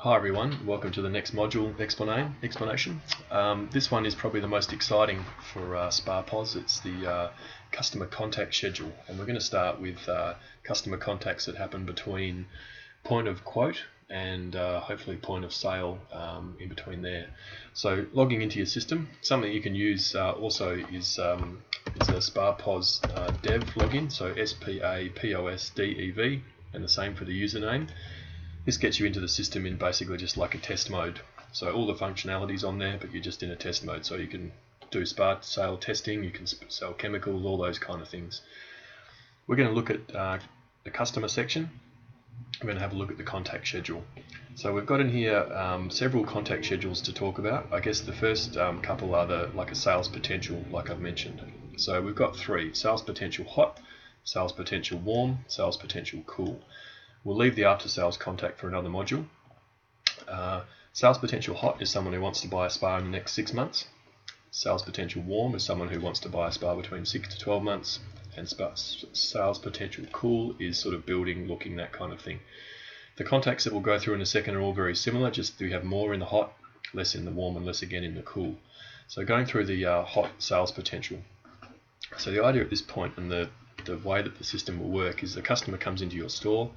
Hi everyone, welcome to the next module explanation. This one is probably the most exciting for SPA POS. It's the customer contact schedule, and we're going to start with customer contacts that happen between point of quote and hopefully point of sale in between there. So logging into your system, something you can use also is a SPA POS dev login, so SPA POS DEV, and the same for the username. This gets you into the system in basically just like a test mode. So all the functionality's on there, but you're just in a test mode. So you can do SPA sale testing, you can sell chemicals, all those kind of things. We're going to look at the customer section. We're going to have a look at the contact schedule. So we've got in here several contact schedules to talk about. I guess the first couple are like a sales potential, like I've mentioned. So we've got three: sales potential hot, sales potential warm, sales potential cool. We'll leave the after sales contact for another module. Sales potential hot is someone who wants to buy a SPA in the next 6 months. Sales potential warm is someone who wants to buy a SPA between 6 to 12 months. And sales potential cool is sort of building, looking, that kind of thing. The contacts that we'll go through in a second are all very similar, just we have more in the hot, less in the warm, and less again in the cool. So going through the hot sales potential. So the idea at this point and the way that the system will work is the customer comes into your store.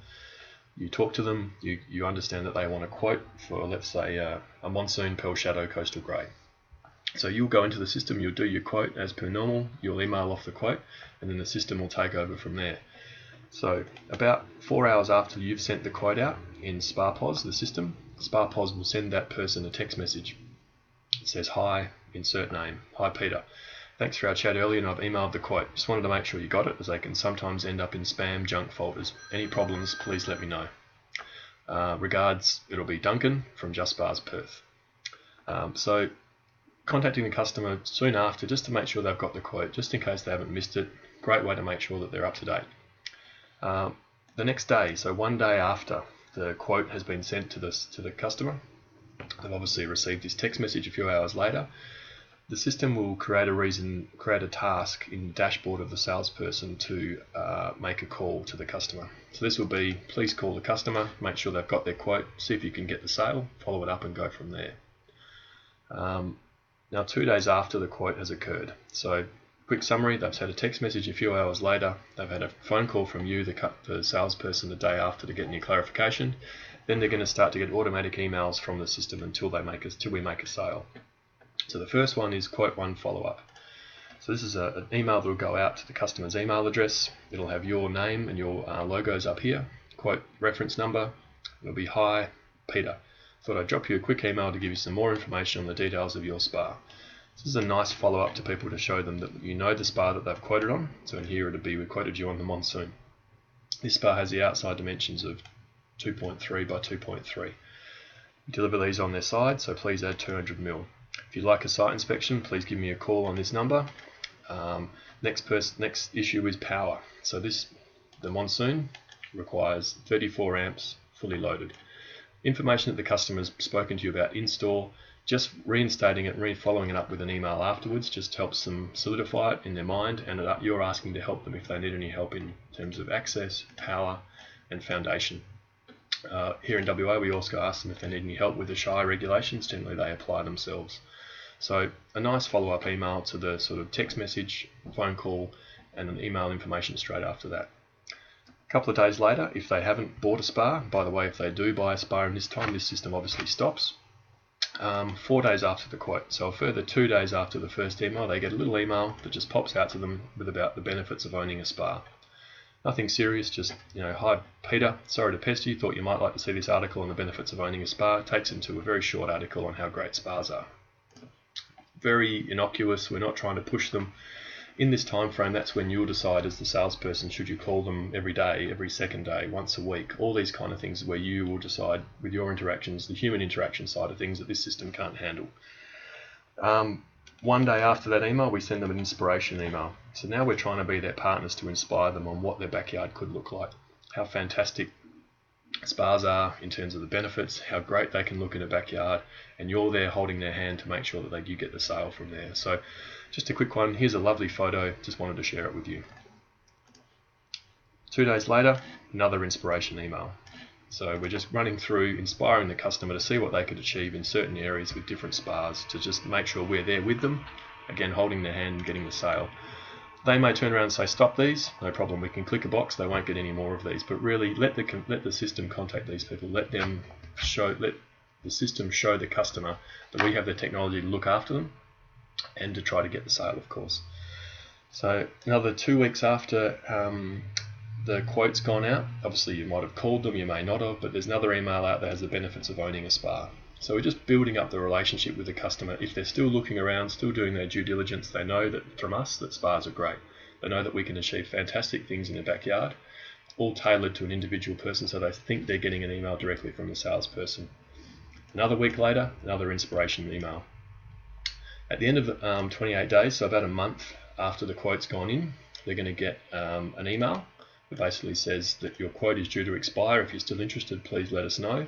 You talk to them, you understand that they want a quote for, let's say, a Monsoon Pearl Shadow Coastal Grey. So you'll go into the system, you'll do your quote as per normal, you'll email off the quote, and then the system will take over from there. So about 4 hours after you've sent the quote out in SPA POS, the system, SPA POS will send that person a text message. It says, "Hi, insert name. Hi Peter. Thanks for our chat earlier, and I've emailed the quote. Just wanted to make sure you got it, as they can sometimes end up in spam junk folders. Any problems, please let me know. Regards, it'll be Duncan from Just Bars Perth." So contacting the customer soon after, just to make sure they've got the quote, just in case they haven't missed it. Great way to make sure that they're up to date. The next day, so 1 day after the quote has been sent to the customer, they've obviously received this text message a few hours later. The system will create a task in the dashboard of the salesperson to make a call to the customer. So this will be, please call the customer, make sure they've got their quote, see if you can get the sale, follow it up and go from there. Now 2 days after the quote has occurred. So quick summary, they've had a text message a few hours later, they've had a phone call from you, the salesperson, the day after to get any clarification. Then they're going to start to get automatic emails from the system until we make a sale. So the first one is quote one follow-up. So this is an email that will go out to the customer's email address. It'll have your name and your logos up here. Quote reference number. It'll be, "Hi, Peter. Thought I'd drop you a quick email to give you some more information on the details of your SPA." This is a nice follow-up to people to show them that you know the SPA that they've quoted on. So in here it'll be, we quoted you on the Monsoon. This SPA has the outside dimensions of 2.3 by 2.3. We deliver these on their side, so please add 200 mil. If you'd like a site inspection, please give me a call on this number. Next issue is power. So the Monsoon requires 34 amps fully loaded. Information that the customer's spoken to you about in store, just reinstating it, following it up with an email afterwards, just helps them solidify it in their mind, and you're asking to help them if they need any help in terms of access, power, and foundation. Here in WA, we also ask them if they need any help with the Shire regulations. Generally, they apply themselves. So a nice follow-up email to the sort of text message, phone call, and an email information straight after that. A couple of days later, if they haven't bought a SPA, by the way, if they do buy a SPA in this time, this system obviously stops. 4 days after the quote, so a further 2 days after the first email, they get a little email that just pops out to them with about the benefits of owning a SPA. Nothing serious, just, "Hi Peter, sorry to pester you, thought you might like to see this article on the benefits of owning a SPA." It takes them to a very short article on how great SPAs are. Very innocuous, we're not trying to push them. In this time frame, that's when you'll decide as the salesperson, should you call them every day, every second day, once a week, all these kind of things where you will decide with your interactions, the human interaction side of things that this system can't handle. 1 day after that email, we send them an inspiration email. So now we're trying to be their partners to inspire them on what their backyard could look like, how fantastic SPAs are in terms of the benefits, how great they can look in a backyard, and you're there holding their hand to make sure that you get the sale from there. So just a quick one, here's a lovely photo, just wanted to share it with you. 2 days later, another inspiration email. So we're just running through, inspiring the customer to see what they could achieve in certain areas with different spas, to just make sure we're there with them, again holding their hand and getting the sale. They may turn around and say, stop these, no problem, we can click a box, they won't get any more of these. But really, let the system contact these people, let the system show the customer that we have the technology to look after them and to try to get the sale, of course. So another 2 weeks after the quote's gone out, obviously you might have called them, you may not have, but there's another email out that has the benefits of owning a spa. So we're just building up the relationship with the customer. If they're still looking around, still doing their due diligence, they know that from us that spas are great. They know that we can achieve fantastic things in their backyard, all tailored to an individual person, so they think they're getting an email directly from the salesperson. Another week later, another inspiration email. At the end of 28 days, so about a month after the quote's gone in, they're going to get an email that basically says that your quote is due to expire. If you're still interested, please let us know.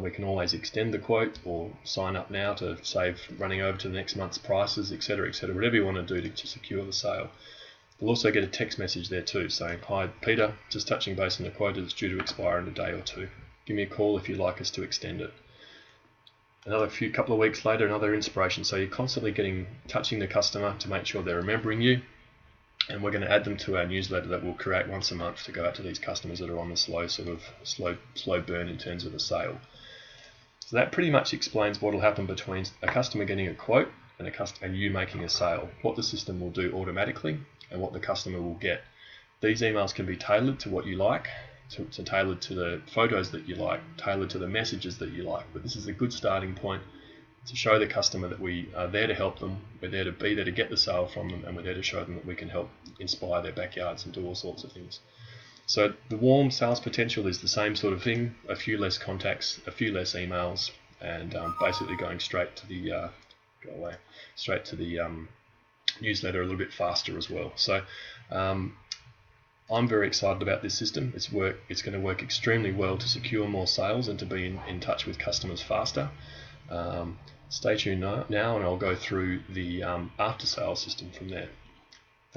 We can always extend the quote or sign up now to save running over to the next month's prices, etc., etc., whatever you want to do to secure the sale. We'll also get a text message there too saying, hi Peter, just touching base on the quote, it's due to expire in a day or two. Give me a call if you'd like us to extend it. Another couple of weeks later, another inspiration. So you're constantly touching the customer to make sure they're remembering you. And we're going to add them to our newsletter that we'll create once a month to go out to these customers that are on the slow burn in terms of a sale. So that pretty much explains what will happen between a customer getting a quote and you making a sale, what the system will do automatically and what the customer will get. These emails can be tailored to what you like, tailored to the photos that you like, tailored to the messages that you like. But this is a good starting point to show the customer that we are there to help them, we're there to be there to get the sale from them, and we're there to show them that we can help inspire their backyards and do all sorts of things. So the warm sales potential is the same sort of thing, a few less contacts, a few less emails, and basically going straight to the newsletter a little bit faster as well. So I'm very excited about this system. It's going to work extremely well to secure more sales and to be in touch with customers faster. Stay tuned now and I'll go through the after sales system from there.